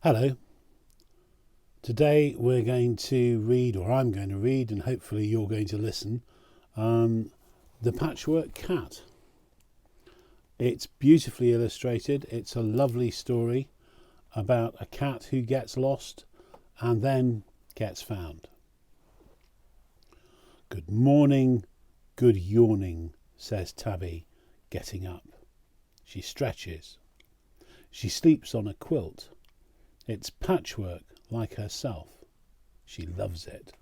Hello. Today we're going to read, or I'm going to read, and hopefully you're going to listen, The Patchwork Cat. It's beautifully illustrated. It's a lovely story about a cat who gets lost and then gets found. Good morning, good yawning, says Tabby, getting up. She stretches. She sleeps on a quilt. It's patchwork like herself. She loves it.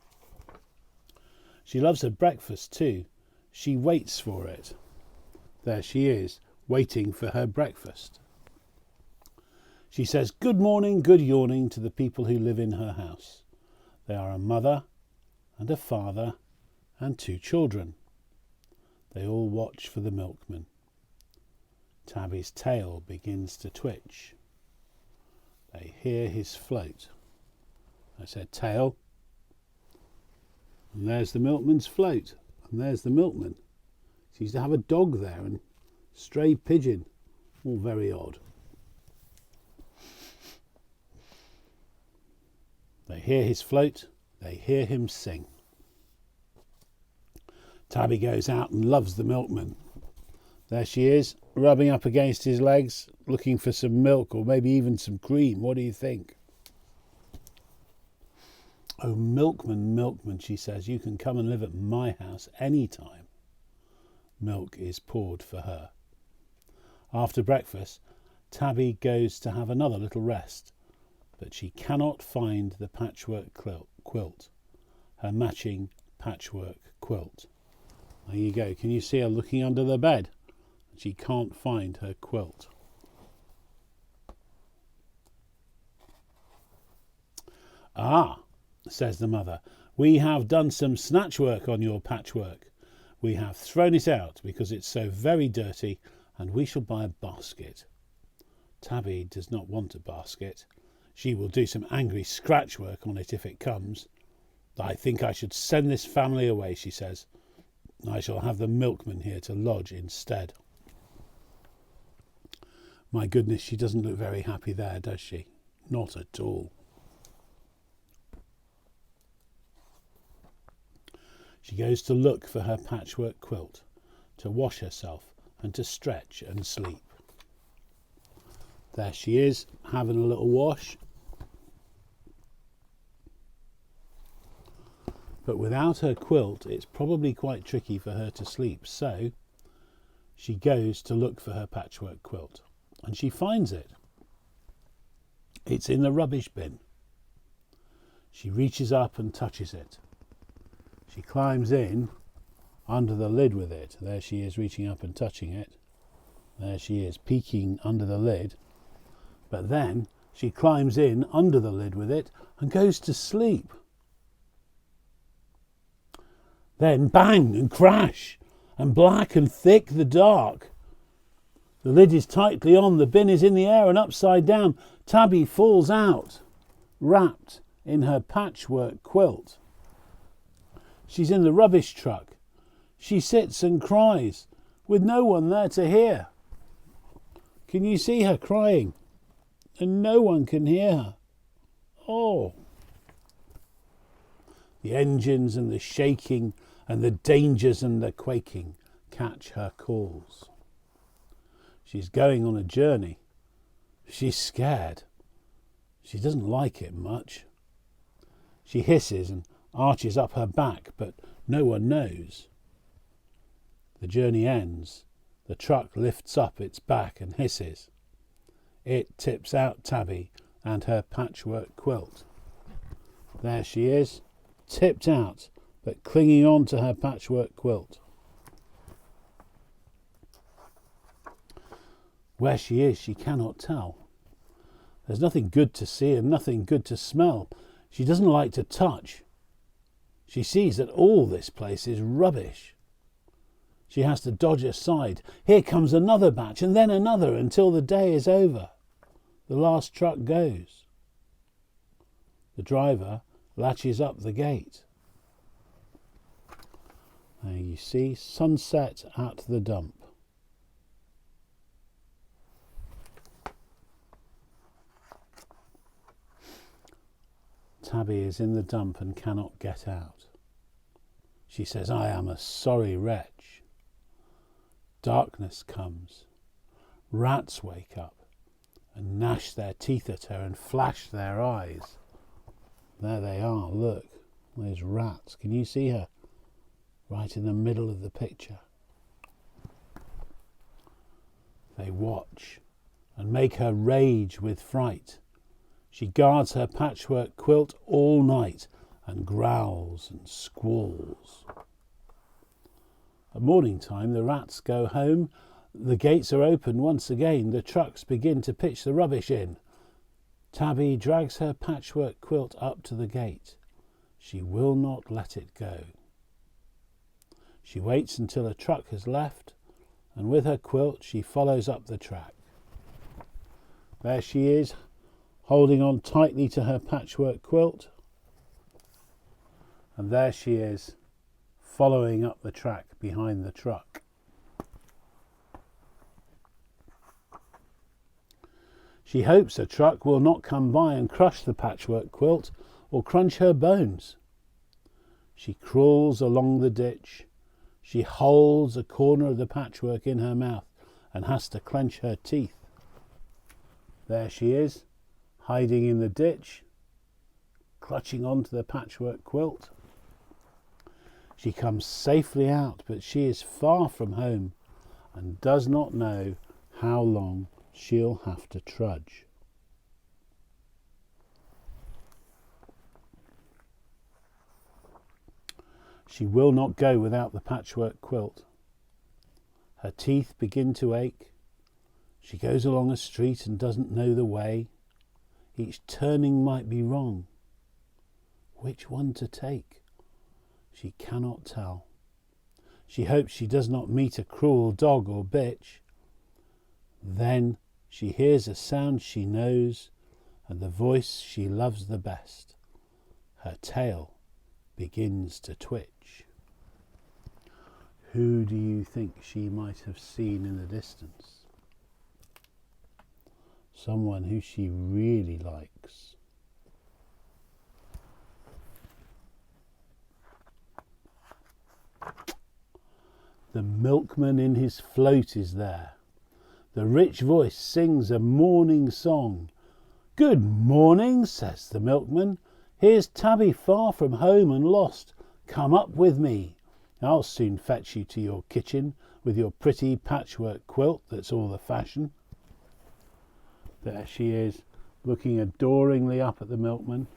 She loves her breakfast too. She waits for it. There she is, waiting for her breakfast. She says good morning, good yawning to the people who live in her house. They are a mother and a father and 2 children. They all watch for the milkman. Tabby's tail begins to twitch. They hear his float. I said tail. And there's the milkman's float. And there's the milkman. She used to have a dog there and stray pigeon. All very odd. They hear his float. They hear him sing. Tabby goes out and loves the milkman. There she is, rubbing up against his legs, looking for some milk or maybe even some cream. What do you think? Oh, milkman, milkman, she says, you can come and live at my house any time. Milk is poured for her. After breakfast, Tabby goes to have another little rest, but she cannot find the patchwork quilt, her matching patchwork quilt. There you go. Can you see her looking under the bed? She can't find her quilt. Ah, says the mother, we have done some snatch work on your patchwork. We have thrown it out because it's so very dirty, and we shall buy a basket. Tabby does not want a basket. She will do some angry scratch work on it if it comes. I think I should send this family away, she says. I shall have the milkman here to lodge instead. My goodness, she doesn't look very happy there, does she? Not at all. She goes to look for her patchwork quilt, to wash herself and to stretch and sleep. There she is, having a little wash. But without her quilt, it's probably quite tricky for her to sleep, so she goes to look for her patchwork quilt. And she finds it. It's in the rubbish bin. She reaches up and touches it. She climbs in under the lid with it. There she is, reaching up and touching it. There she is, peeking under the lid. But then she climbs in under the lid with it and goes to sleep. Then bang and crash and black and thick the dark. The lid is tightly on, the bin is in the air and upside down. Tabby falls out, wrapped in her patchwork quilt. She's in the rubbish truck. She sits and cries, with no one there to hear. Can you see her crying? And no one can hear her. Oh! The engines and the shaking and the dangers and the quaking catch her calls. She's going on a journey. She's scared. She doesn't like it much. She hisses and arches up her back, but no one knows. The journey ends. The truck lifts up its back and hisses. It tips out Tabby and her patchwork quilt. There she is, tipped out, but clinging on to her patchwork quilt. Where she is, she cannot tell. There's nothing good to see and nothing good to smell. She doesn't like to touch. She sees that all this place is rubbish. She has to dodge aside. Here comes another batch and then another until the day is over. The last truck goes. The driver latches up the gate. There you see, sunset at the dump. Tabby is in the dump and cannot get out. She says, "I am a sorry wretch." Darkness comes. Rats wake up and gnash their teeth at her and flash their eyes. There they are, look, those rats. Can you see her? Right in the middle of the picture. They watch and make her rage with fright. She guards her patchwork quilt all night and growls and squalls. At morning time, the rats go home. The gates are open once again. The trucks begin to pitch the rubbish in. Tabby drags her patchwork quilt up to the gate. She will not let it go. She waits until a truck has left, and with her quilt she follows up the track. There she is, holding on tightly to her patchwork quilt. And there she is, following up the track behind the truck. She hopes a truck will not come by and crush the patchwork quilt or crunch her bones. She crawls along the ditch. She holds a corner of the patchwork in her mouth and has to clench her teeth. There she is, hiding in the ditch, clutching onto the patchwork quilt. She comes safely out, but she is far from home and does not know how long she'll have to trudge. She will not go without the patchwork quilt. Her teeth begin to ache. She goes along a street and doesn't know the way. Each turning might be wrong. Which one to take? She cannot tell. She hopes she does not meet a cruel dog or bitch. Then she hears a sound she knows and the voice she loves the best. Her tail begins to twitch. Who do you think she might have seen in the distance? Someone who she really likes. The milkman in his float is there. The rich voice sings a morning song. "Good morning," says the milkman. "Here's Tabby far from home and lost. Come up with me. I'll soon fetch you to your kitchen with your pretty patchwork quilt that's all the fashion." There she is, looking adoringly up at the milkman.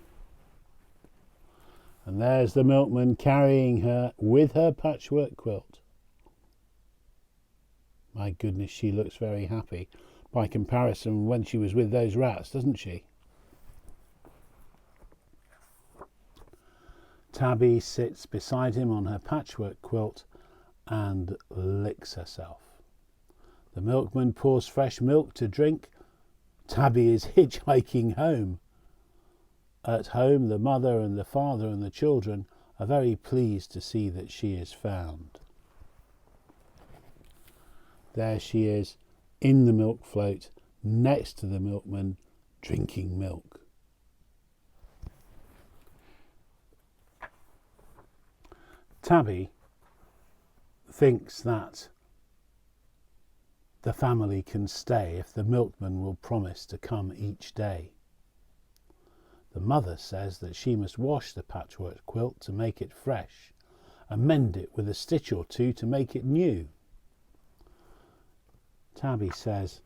And there's the milkman carrying her with her patchwork quilt. My goodness, she looks very happy by comparison when she was with those rats, doesn't she? Tabby sits beside him on her patchwork quilt and licks herself. The milkman pours fresh milk to drink. Tabby is hitchhiking home. At home, the mother and the father and the children are very pleased to see that she is found. There she is, in the milk float, next to the milkman, drinking milk. Tabby thinks that the family can stay if the milkman will promise to come each day. The mother says that she must wash the patchwork quilt to make it fresh and mend it with a stitch or two to make it new. Tabby says,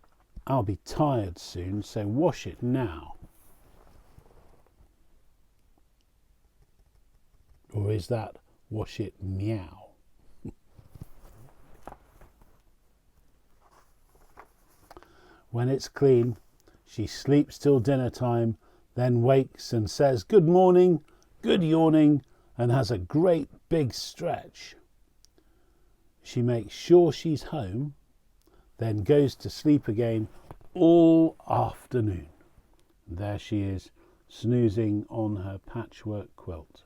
"I'll be tired soon, so wash it now." Or is that wash it meow? When it's clean, she sleeps till dinner time, then wakes and says good morning, good yawning, and has a great big stretch. She makes sure she's home, then goes to sleep again all afternoon. There she is, snoozing on her patchwork quilt.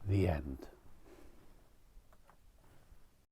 The end.